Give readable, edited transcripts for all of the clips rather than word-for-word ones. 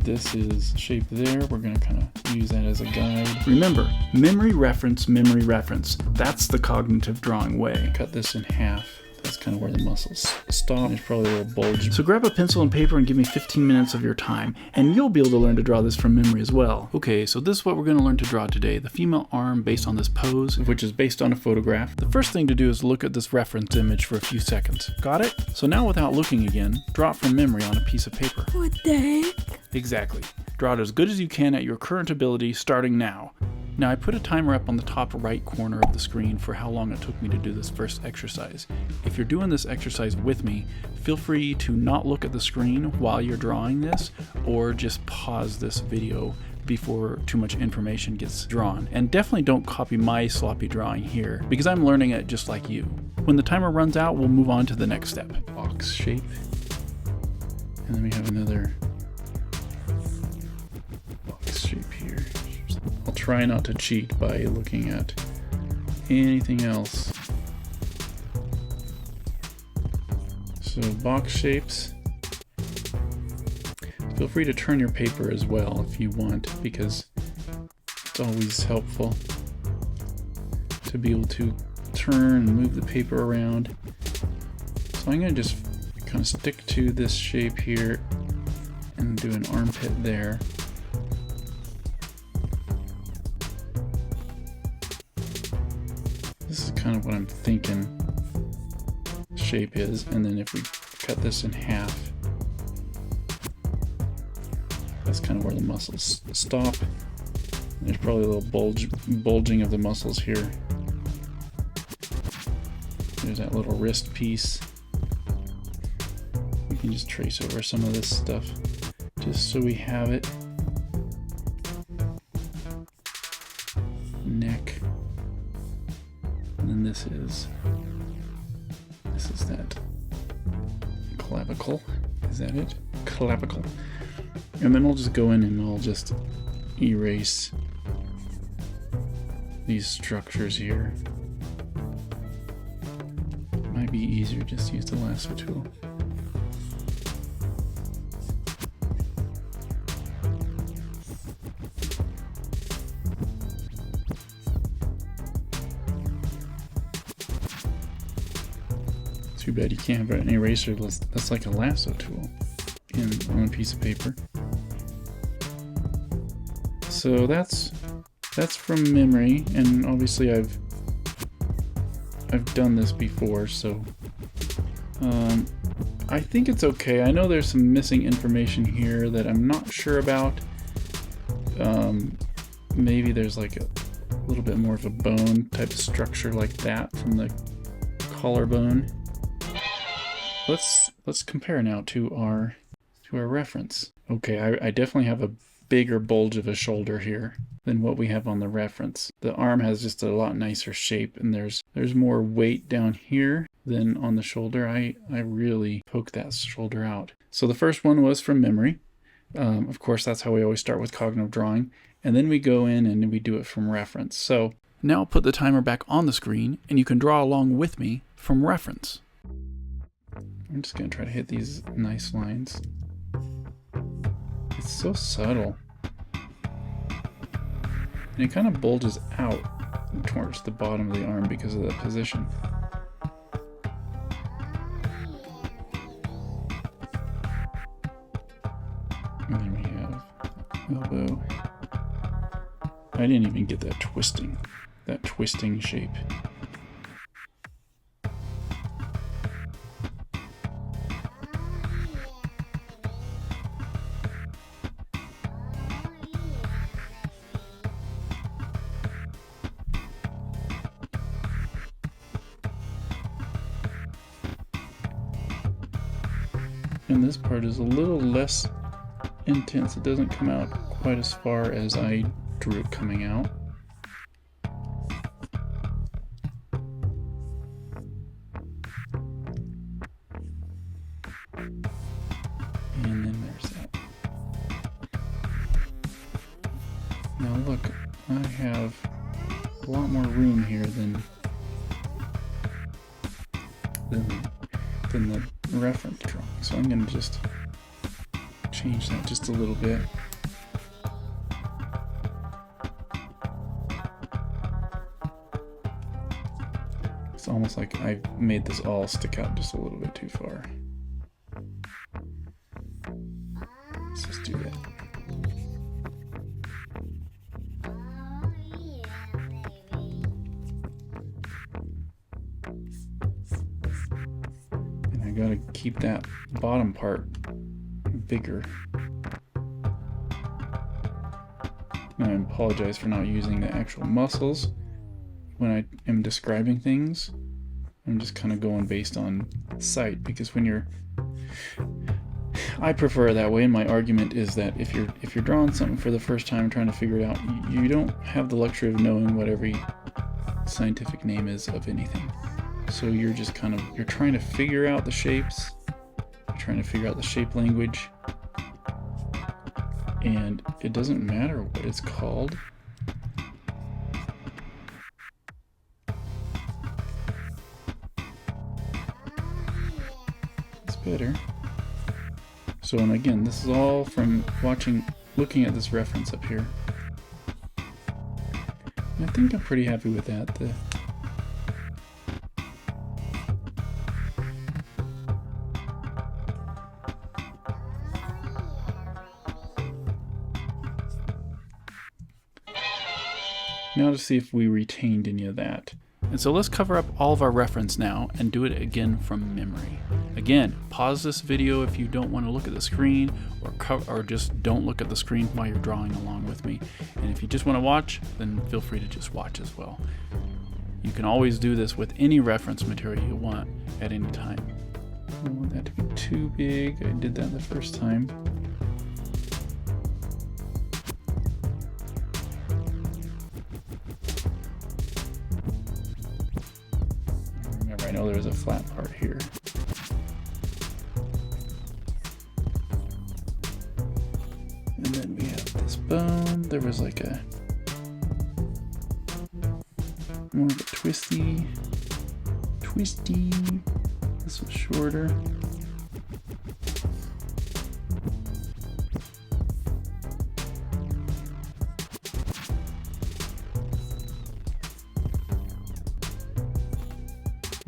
this is shape there. We're going to kind of use that as a guide. Remember, memory, reference, memory, reference. That's the cognitive drawing way. Cut this in half. That's kind of where the muscles stop. There's probably a little bulge. So grab a pencil and paper and give me 15 minutes of your time, and you'll be able to learn to draw this from memory as well. Okay, so this is what we're going to learn to draw today. The female arm based on this pose, which is based on a photograph. The first thing to do is look at this reference image for a few seconds. Got it? So now without looking again, draw it from memory on a piece of paper. What the heck? Exactly. Draw it as good as you can at your current ability starting now. Now I put a timer up on the top right corner of the screen for how long it took me to do this first exercise. If you're doing this exercise with me, feel free to not look at the screen while you're drawing this, or just pause this video before too much information gets drawn. And definitely don't copy my sloppy drawing here, because I'm learning it just like you. When the timer runs out, we'll move on to the next step. Box shape. And then we have another box shape here. I'll try not to cheat by looking at anything else. So box shapes. Feel free to turn your paper as well if you want, because it's always helpful to be able to turn and move the paper around. So I'm going to just kind of stick to this shape here and do an armpit there. This is kind of what I'm thinking shape is, and then if we cut this in half, that's kind of where the muscles stop. There's probably a little bulging of the muscles here. There's that little wrist piece. We can just trace over some of this stuff just so we have it. Neck. And then this is that clavicle. Is that it? Clavicle. And then we'll just go in and I'll just erase these structures here. Might be easier just to use the lasso tool. Too bad you can't have an eraser that's like a lasso tool on a piece of paper. So that's from memory, and obviously I've done this before, so I think it's okay. I know there's some missing information here that I'm not sure about. Maybe there's like a little bit more of a bone type of structure like that from the collarbone. Let's compare now to our reference. Okay, I definitely have a bigger bulge of a shoulder here than what we have on the reference. The arm has just a lot nicer shape, and there's more weight down here than on the shoulder. I really poke that shoulder out. So the first one was from memory. Of course, that's how we always start with cognitive drawing. And then we go in and we do it from reference. So now I'll put the timer back on the screen, and you can draw along with me from reference. I'm just going to try to hit these nice lines. It's so subtle. And it kind of bulges out towards the bottom of the arm because of the position. And then we have elbow. I didn't even get that twisting shape. And this part is a little less intense. It doesn't come out quite as far as I drew it coming out. And then there's that. Now look, I have a lot more room here than the reference drawing. So I'm going to just change that just a little bit. It's almost like I made this all stick out just a little bit too far. Let's just do that. And I gotta keep that bottom part bigger. And I apologize for not using the actual muscles when I am describing things. I'm just kind of going based on sight, because when I prefer it that way, and my argument is that if you're drawing something for the first time and trying to figure it out, you don't have the luxury of knowing what every scientific name is of anything. So you're just you're trying to figure out the shapes, you're trying to figure out the shape language, and it doesn't matter what it's called. It's better. So, and again, this is all from looking at this reference up here. And I think I'm pretty happy with that. Now to see if we retained any of that. And so let's cover up all of our reference now and do it again from memory. Again, pause this video if you don't want to look at the screen, or just don't look at the screen while you're drawing along with me. And if you just want to watch, then feel free to just watch as well. You can always do this with any reference material you want at any time. I don't want that to be too big. I did that the first time. I know there's a flat part here. And then we have this bone. There was like more of a twisty. This was shorter.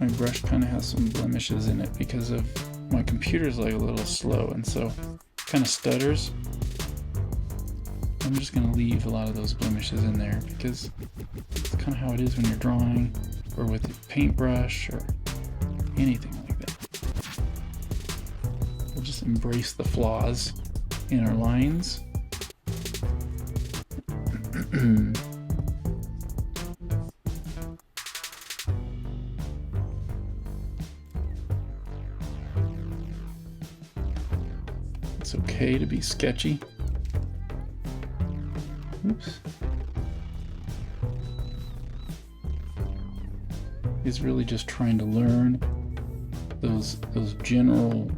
My brush kind of has some blemishes in it because of my computer's like a little slow, and so kind of stutters. I'm just going to leave a lot of those blemishes in there because it's kind of how it is when you're drawing or with a paintbrush or anything like that. We'll just embrace the flaws in our lines. It's okay to be sketchy. Oops. He's really just trying to learn those general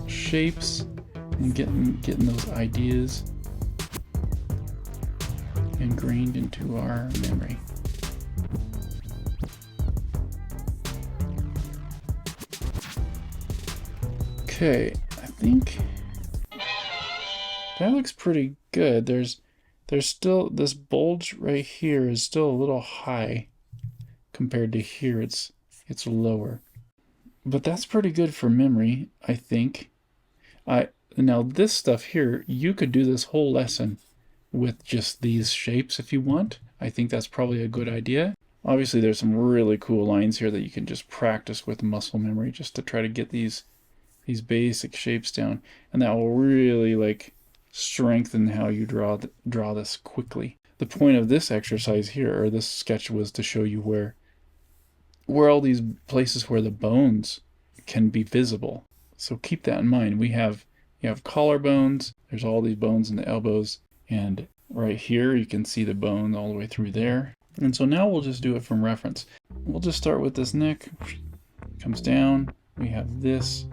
shapes and getting those ideas ingrained into our memory. Okay, I think that looks pretty good. There's still this bulge right here is still a little high compared to here. It's lower, but that's pretty good for memory, I think. Now this stuff here, you could do this whole lesson with just these shapes if you want. I think that's probably a good idea. Obviously, there's some really cool lines here that you can just practice with muscle memory just to try to get these basic shapes down, and that will really like strengthen how you draw this quickly. The point of this exercise here, or this sketch, was to show you where all these places where the bones can be visible. So keep that in mind. You have collarbones, there's all these bones in the elbows, and right here you can see the bone all the way through there. And so now we'll just do it from reference. We'll just start with this neck, comes down, we have this,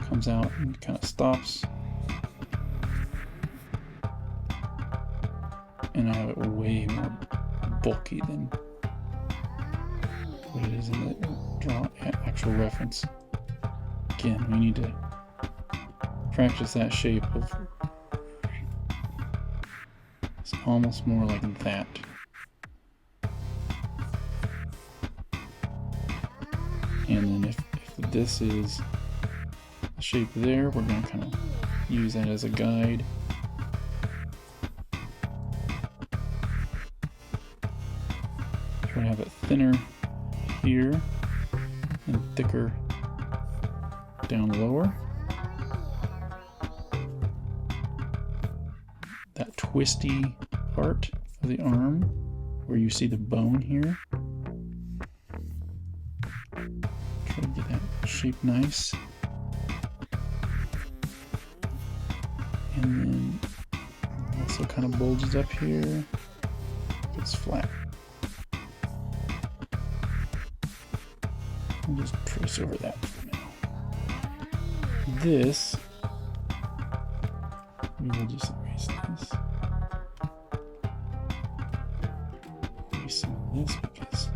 comes out and kind of stops. And I have it way more bulky than what it is in the actual reference. Again, we need to practice that shape of, it's almost more like that. And then if this is the shape there, we're going to kind of use that as a guide. Try to have it thinner here and thicker down lower. That twisty part of the arm where you see the bone here. Try to get that shape nice. And then also kind of bulges up here. It's flat. I'll just trace over that for now. This, we will just erase this. Erase some of this because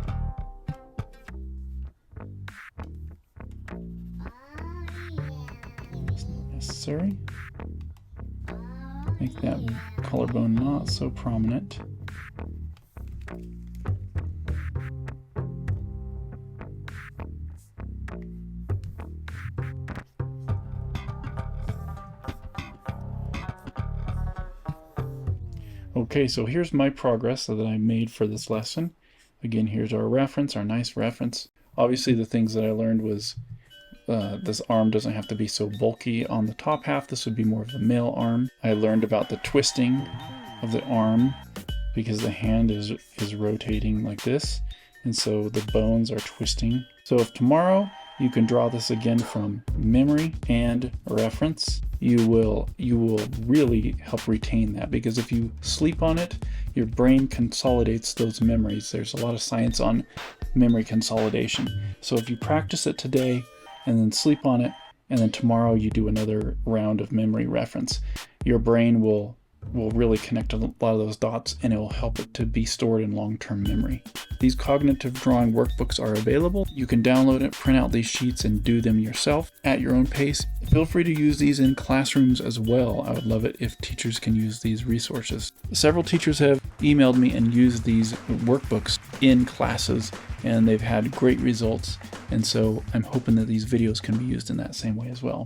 it's not necessary. Make that collarbone not so prominent. Okay, so here's my progress that I made for this lesson. Again, here's our reference, our nice reference. Obviously the things that I learned was this arm doesn't have to be so bulky on the top half. This would be more of a male arm. I learned about the twisting of the arm because the hand is rotating like this, and so the bones are twisting. So if tomorrow you can draw this again from memory and reference, you will really help retain that, because if you sleep on it, your brain consolidates those memories. There's a lot of science on memory consolidation. So if you practice it today and then sleep on it, and then tomorrow you do another round of memory reference, your brain will really connect a lot of those dots, and it will help it to be stored in long-term memory. These cognitive drawing workbooks are available. You can download it, print out these sheets, and do them yourself at your own pace. Feel free to use these in classrooms as well. I would love it if teachers can use these resources. Several teachers have emailed me and used these workbooks in classes, and they've had great results. And so I'm hoping that these videos can be used in that same way as well.